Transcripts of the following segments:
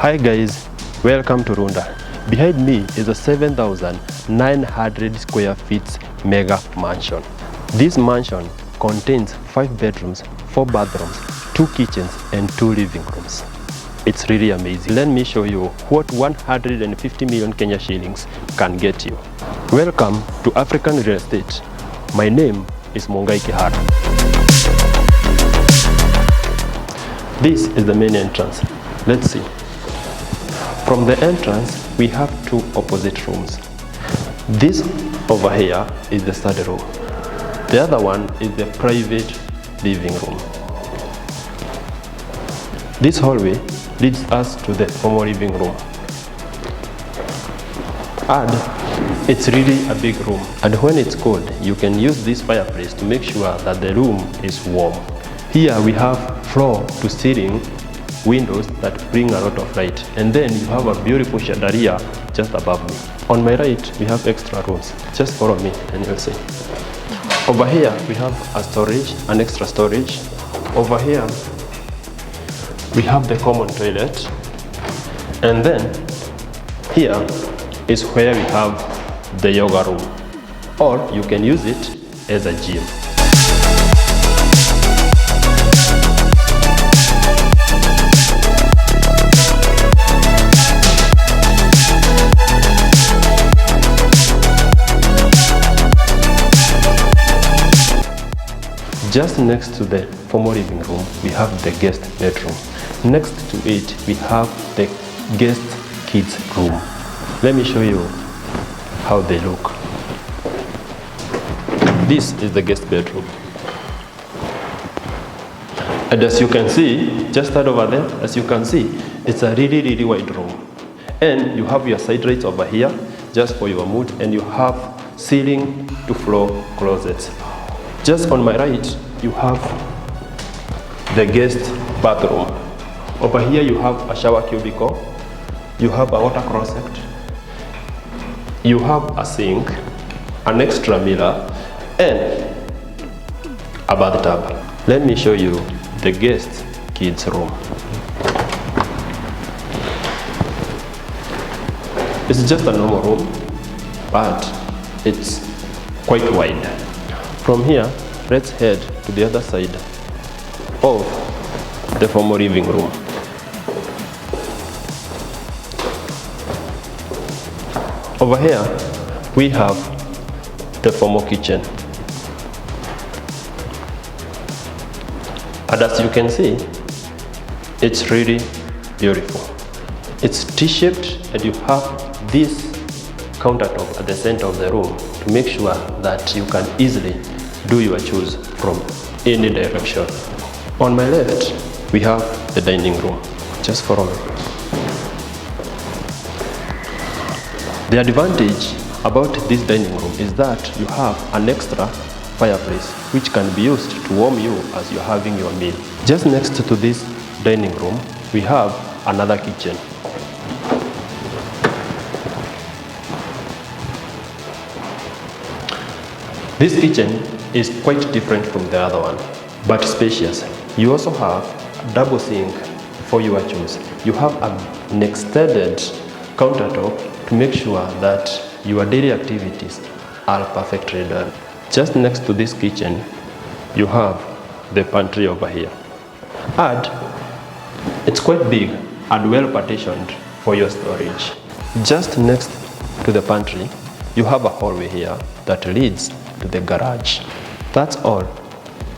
Hi guys, welcome to Runda. Behind me is a 7,900 square feet mega mansion. This mansion contains 5 bedrooms, 4 bathrooms, 2 kitchens and 2 living rooms. It's really amazing. Let me show you what 150 million Kenya shillings can get you. Welcome to African Real Estate. My name is Mongai Kihara. This is the main entrance. Let's see. From the entrance, we have 2 opposite rooms. This over here is the study room. The other one is the private living room. This hallway leads us to the formal living room. And it's really a big room. And when it's cold, you can use this fireplace to make sure that the room is warm. Here we have floor to ceiling windows that bring a lot of light, and then you have a beautiful chandelier just above me. On my right we have extra rooms. Just follow me and you'll see. Over here we have a storage, an extra storage. Over here we have the common toilet, and then here is where we have the yoga room, or you can use it as a gym. Just next to the formal living room, we have the guest bedroom. Next to it, we have the guest kids room. Let me show you how they look. This is the guest bedroom. And as you can see, just that over there, as you can see, it's a really wide room. And you have your side lights over here, just for your mood, and you have ceiling to floor closets. Just on my right, you have the guest bathroom. Over here you have a shower cubicle, you have a water closet, you have a sink, an extra mirror, and a bathtub. Let me show you the guest kids room. It's just a normal room, but it's quite wide. From here, let's head to the other side of the formal living room. Over here, we have the formal kitchen. And as you can see, it's really beautiful. It's T-shaped, and you have this countertop at the center of the room to make sure that you can easily do your chores from any direction. On my left, we have the dining room. Just follow me. The advantage about this dining room is that you have an extra fireplace which can be used to warm you as you're having your meal. Just next to this dining room, we have another kitchen. This kitchen is quite different from the other one, but spacious. You also have a double sink for your chores. You have an extended countertop to make sure that your daily activities are perfectly done. Just next to this kitchen, you have the pantry over here. And it's quite big and well partitioned for your storage. Just next to the pantry, you have a hallway here that leads to the garage. That's all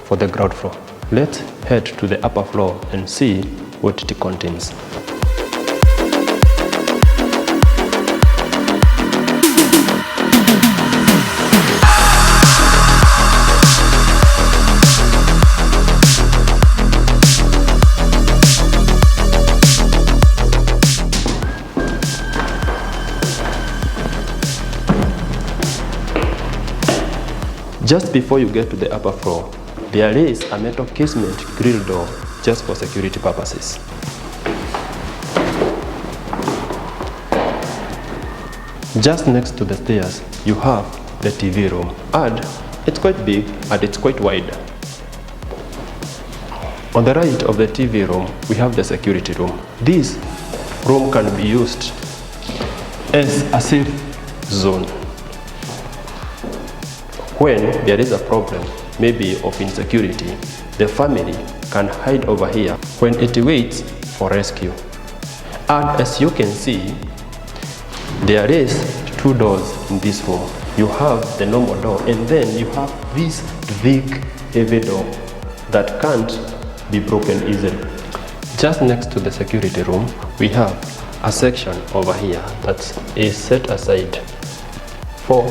for the ground floor. Let's head to the upper floor and see what it contains. Just before you get to the upper floor, there is a metal casement grill door just for security purposes. Just next to the stairs, you have the TV room, and it's quite big and it's quite wide. On the right of the TV room, we have the security room. This room can be used as a safe zone. When there is a problem, maybe of insecurity, the family can hide over here when it waits for rescue. And as you can see, there is 2 doors in this room. You have the normal door, and then you have this big heavy door that can't be broken easily. Just next to the security room, we have a section over here that is set aside for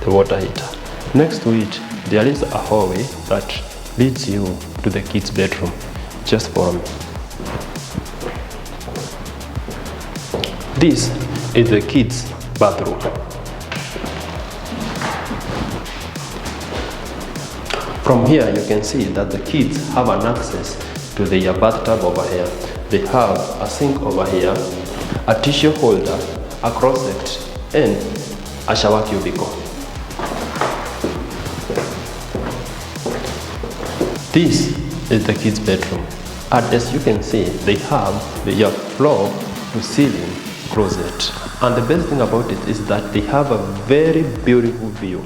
the water heater. Next to it, there is a hallway that leads you to the kids' bedroom. Just follow me. This is the kids' bathroom. From here, you can see that the kids have an access to their bathtub over here. They have a sink over here, a tissue holder, a closet, and a shower cubicle. This is the kids' bedroom, and as you can see, they have their floor to ceiling closet. And the best thing about it is that they have a very beautiful view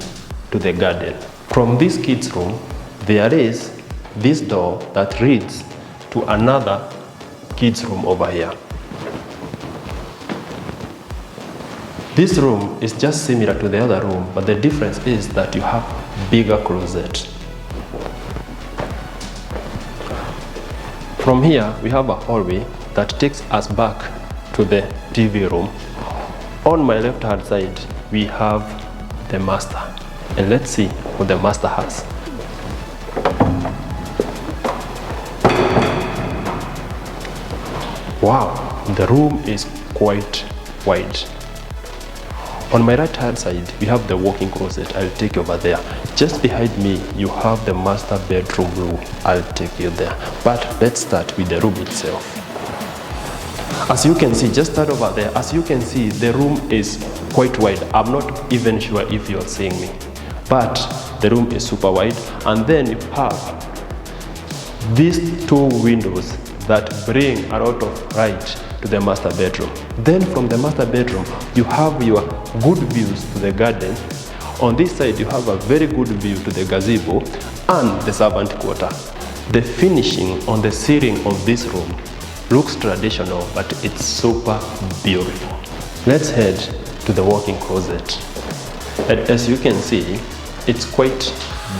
to the garden. From this kids' room, there is this door that leads to another kids' room over here. This room is just similar to the other room, but the difference is that you have bigger closet. From here, we have a hallway that takes us back to the TV room. On my left hand side, we have the master. And let's see what the master has. Wow, the room is quite wide. On my right hand side, we have the walk-in closet. I'll take you over there. Just behind me, you have the master bedroom room. I'll take you there. But let's start with the room itself. As you can see, just start over there. As you can see, the room is quite wide. I'm not even sure if you're seeing me, but the room is super wide. And then you have these 2 windows that bring a lot of light to the master bedroom. Then from the master bedroom, you have your good views to the garden. On this side, you have a very good view to the gazebo and the servant quarter. The finishing on the ceiling of this room looks traditional, but it's super beautiful. Let's head to the walk-in closet. And as you can see, it's quite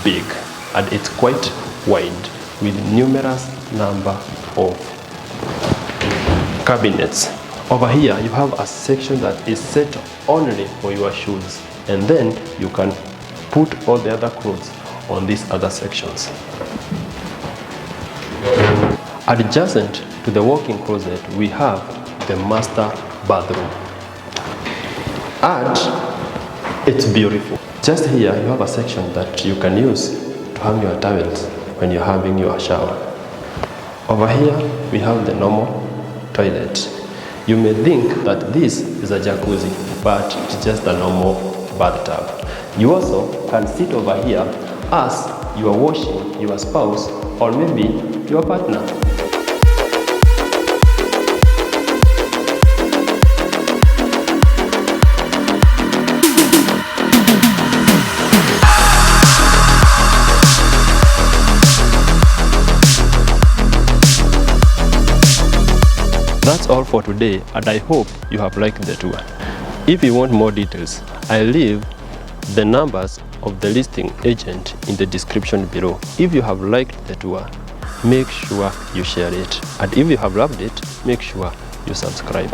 big and it's quite wide with numerous number of cabinets. Over here, you have a section that is set only for your shoes, and then you can put all the other clothes on these other sections. Adjacent to the walk-in closet, we have the master bathroom. And it's beautiful. Just here, you have a section that you can use to hang your towels when you're having your shower. Over here, we have the normal toilet. You may think that this is a jacuzzi, but it's just a normal bathtub. You also can sit over here as you are washing your spouse or maybe your partner. That's all for today, and I hope you have liked the tour. If you want more details, I'll leave the numbers of the listing agent in the description below. If you have liked the tour, make sure you share it. And if you have loved it, make sure you subscribe.